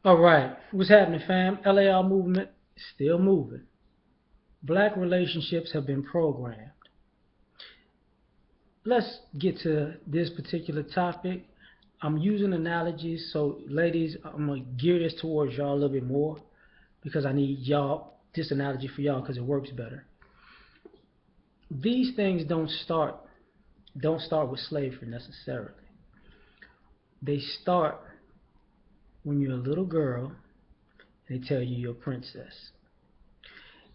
All right, what's happening, fam? L.A.R movement still moving. Black relationships have been programmed. Let's get to this particular topic. I'm using analogies, so ladies, I'm gonna gear this towards y'all a little bit more because I need y'all this analogy for y'all because it works better. These things don't start with slavery necessarily. They start when you're a little girl and they tell you you're a princess,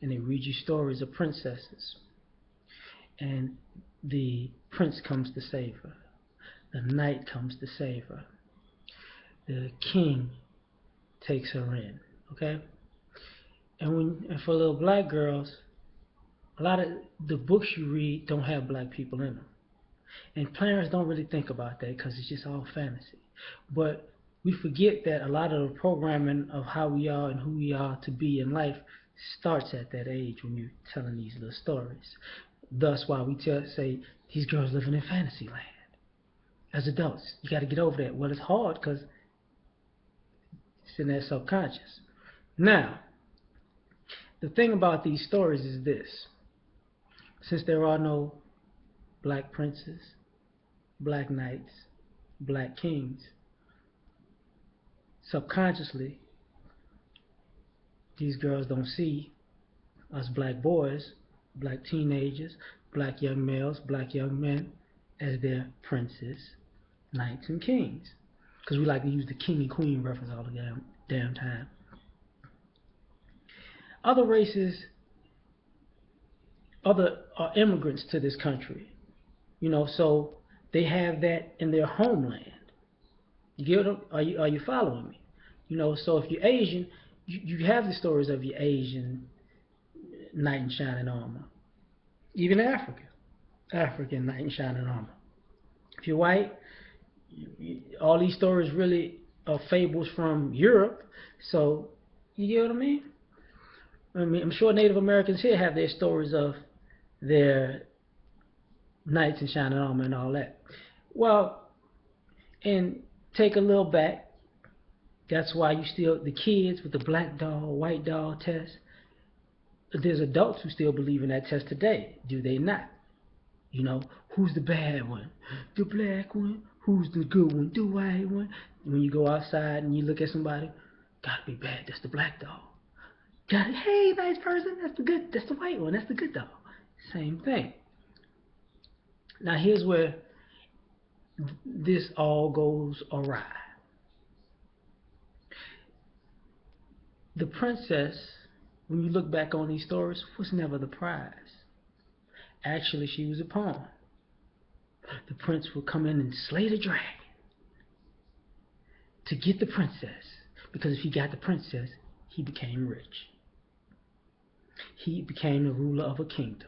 and they read you stories of princesses, and the prince comes to save her. The knight comes to save her. The king takes her in. Okay? And for little black girls, a lot of the books you read don't have black people in them. And parents don't really think about that because it's just all fantasy. But we forget that a lot of the programming of how we are and who we are to be in life starts at that age when you're telling these little stories. Thus why we say these girls living in fantasy land. As adults, you got to get over that. Well, it's hard because it's in that subconscious. Now, the thing about these stories is this. Since there are no black princes, black knights, black kings, subconsciously, these girls don't see us black boys, black teenagers, black young males, black young men as their princes, knights, and kings. Because we like to use the king and queen reference all the damn time. Other races, other are immigrants to this country, so they have that in their homeland. You get them? Are you following me? So if you're Asian, you have the stories of your Asian knight in shining armor. Even African knight in shining armor. If you're white, all these stories really are fables from Europe. So you get what I mean? I'm sure Native Americans here have their stories of their knights in shining armor and all that. Well, and take a little back. That's why you still the kids with the black doll, white doll test. There's adults who still believe in that test today. Do they not? Who's the bad one? The black one. Who's the good one? The white one. When you go outside and you look at somebody, gotta be bad. That's the black doll. Got it. Hey, nice person. That's the good. That's the white one. That's the good doll. Same thing. Now here's where this all goes awry. The princess, when you look back on these stories, was never the prize. Actually, she was a pawn. The prince would come in and slay the dragon to get the princess. Because if he got the princess, he became rich. He became the ruler of a kingdom.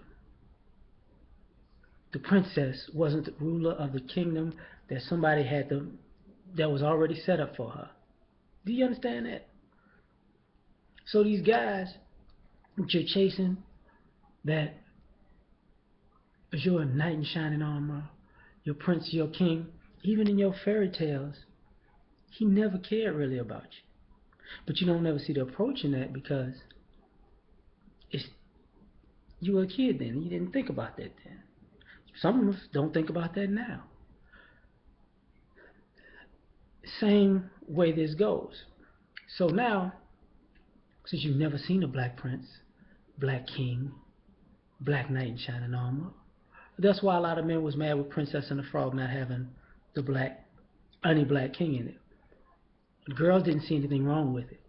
The princess wasn't the ruler of the kingdom that somebody that was already set up for her. Do you understand that? So these guys that you're chasing, that is your knight in shining armor, your prince, your king, even in your fairy tales, he never cared really about you. But you don't ever see the approach in that because you were a kid then. You didn't think about that then. Some of us don't think about that now. Same way this goes. So now, since you've never seen a black prince, black king, black knight in shining armor, that's why a lot of men was mad with Princess and the Frog not having any black king in it. The girls didn't see anything wrong with it.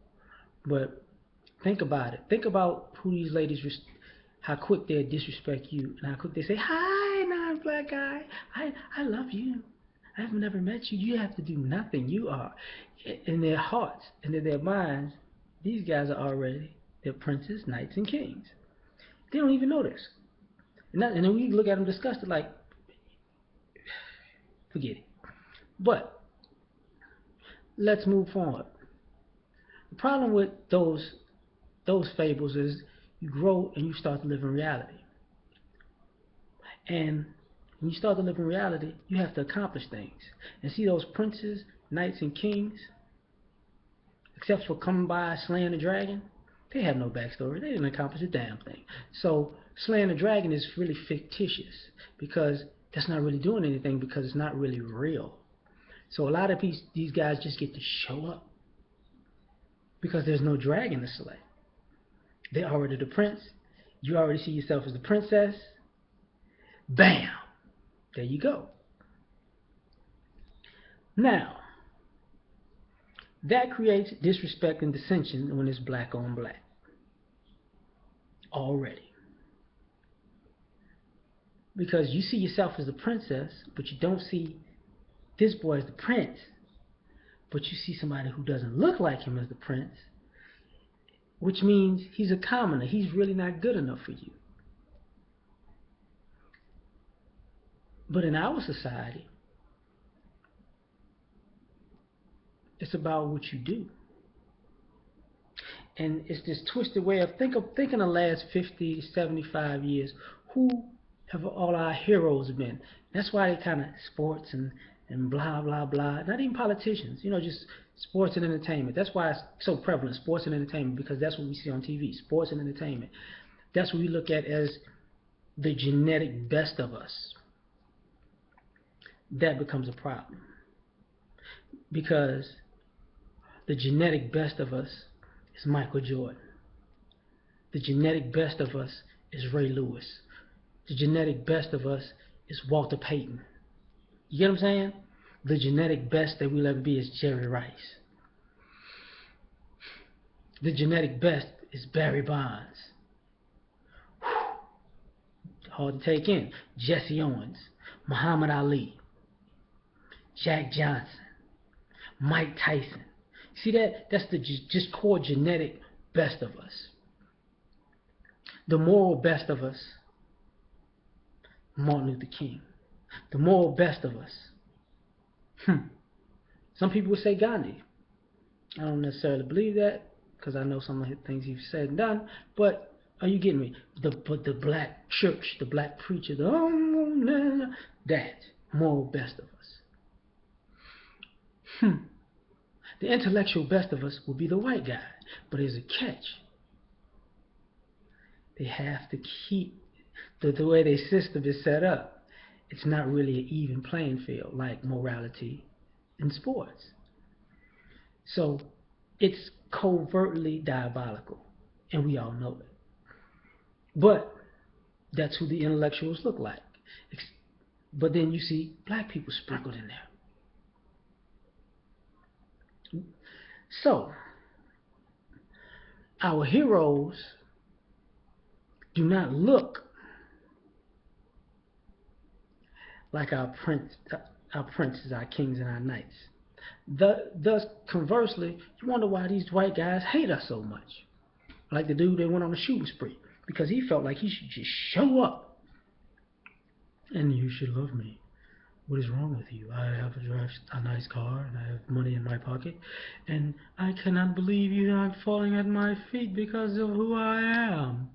But think about it. Think about who these ladies, how quick they disrespect you, and how quick they say, "Hi, non-black guy. I love you. I've never met you. You have to do nothing. You are." In their hearts and in their minds, these guys are already their princes, knights, and kings. They don't even know this. And then we look at them disgusted, like, forget it. But let's move forward. The problem with those fables is you grow and you start to live in reality. And when you start to live in reality, you have to accomplish things. And see those princes, knights, and kings, except for coming by slaying the dragon. They have no backstory. They didn't accomplish a damn thing. So slaying the dragon is really fictitious because that's not really doing anything because it's not really real. So a lot of these guys just get to show up because there's no dragon to slay. They're already the prince. You already see yourself as the princess. Bam! There you go. Now, that creates disrespect and dissension when it's black on black. Already. Because you see yourself as the princess, but you don't see this boy as the prince, but you see somebody who doesn't look like him as the prince, which means he's a commoner. He's really not good enough for you. But in our society, it's about what you do. And it's this twisted way of thinking the last 50, 75 years, who have all our heroes been? That's why they kind of sports and blah, blah, blah. Not even politicians, just sports and entertainment. That's why it's so prevalent, sports and entertainment, because that's what we see on TV, sports and entertainment. That's what we look at as the genetic best of us. That becomes a problem. Because the genetic best of us is Michael Jordan. The genetic best of us is Ray Lewis. The genetic best of us is Walter Payton. You get what I'm saying? The genetic best that we'll ever be is Jerry Rice. The genetic best is Barry Bonds. Hard to take in. Jesse Owens, Muhammad Ali, Jack Johnson, Mike Tyson. See that? That's the just core genetic best of us. The moral best of us, Martin Luther King. The moral best of us. Some people would say Gandhi. I don't necessarily believe that because I know some of the things he's said and done. But are you getting me? But the black church, the black preacher, that moral best of us. The intellectual best of us will be the white guy. But there's a catch. They have to keep the way their system is set up. It's not really an even playing field like morality in sports. So it's covertly diabolical. And we all know it. But that's who the intellectuals look like. But then you see black people sprinkled in there. So, our heroes do not look like our princes, our kings, and our knights. Thus, conversely, you wonder why these white guys hate us so much. Like the dude that went on a shooting spree, because he felt like he should just show up. And you should love me. What is wrong with you? I have a nice car, and I have money in my pocket, and I cannot believe you not falling at my feet because of who I am.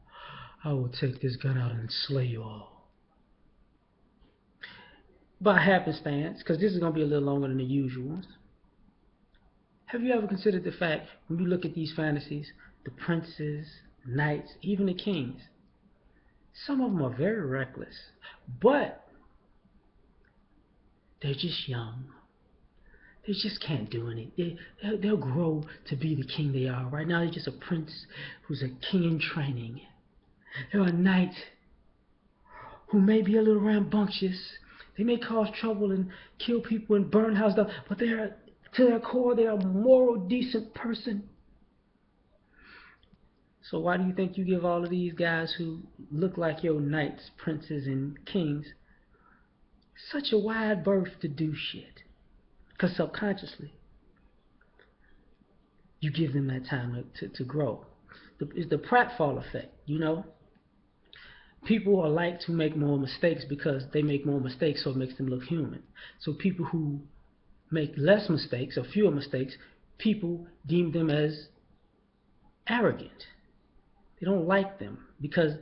I will take this gun out and slay you all. By happenstance, because this is going to be a little longer than the usual ones, have you ever considered the fact, when you look at these fantasies, the princes, knights, even the kings, some of them are very reckless, but they're just young. They just can't do anything. They'll grow to be the king they are. Right now, they're just a prince who's a king in training. They're a knight who may be a little rambunctious. They may cause trouble and kill people and burn houses down, but to their core, they're a moral, decent person. So why do you think you give all of these guys who look like your knights, princes, and kings such a wide berth to do shit? Because subconsciously, you give them that time to grow. It's the pratfall effect, People are like to make more mistakes because they make more mistakes, so it makes them look human. So people who make less mistakes or fewer mistakes, people deem them as arrogant. They don't like them because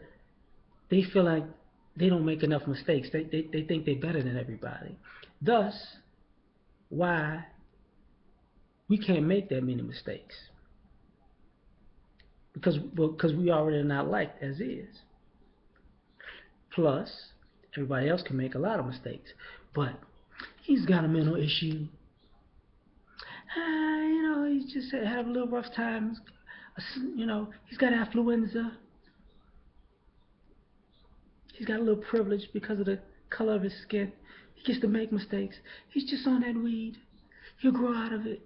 they feel like they don't make enough mistakes. They think they're better than everybody. Thus, why we can't make that many mistakes. because we already are not liked as is. Plus, everybody else can make a lot of mistakes, but he's got a mental issue. He's just having a little rough time. He's got affluenza. He's got a little privilege because of the color of his skin. He gets to make mistakes. He's just on that weed. He'll grow out of it.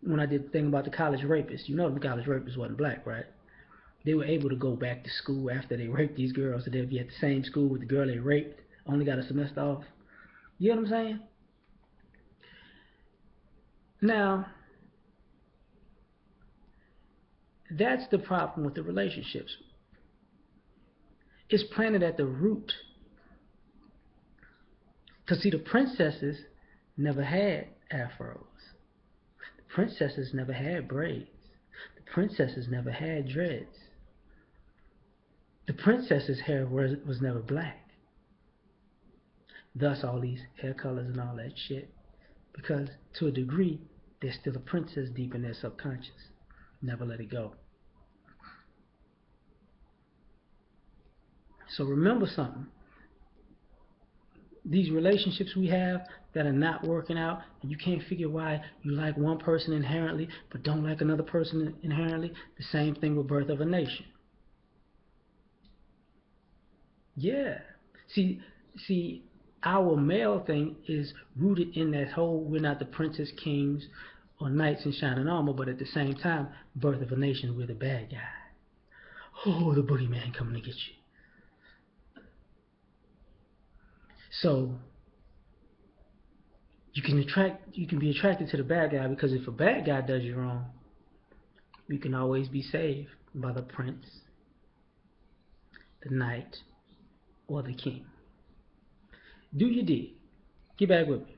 When I did the thing about the college rapists, the college rapist wasn't black, right? They were able to go back to school after they raped these girls, so they'd be at the same school with the girl they raped, only got a semester off. You know what I'm saying? Now, that's the problem with the relationships. It's planted at the root. Because, see, the princesses never had afros. The princesses never had braids. The princesses never had dreads. The princess's hair was never black. Thus, all these hair colors and all that shit. Because, to a degree, there's still a princess deep in their subconscious. Never let it go. So remember something. These relationships we have that are not working out, and you can't figure why you like one person inherently but don't like another person inherently, the same thing with Birth of a Nation. Yeah. See, our male thing is rooted in that whole we're not the princess kings or knights in shining armor, but at the same time, Birth of a Nation, we're the bad guy. Oh, the boogeyman coming to get you. So you can be attracted to the bad guy, because if a bad guy does you wrong, you can always be saved by the prince, the knight, or the king. Do your deed. Get back with me.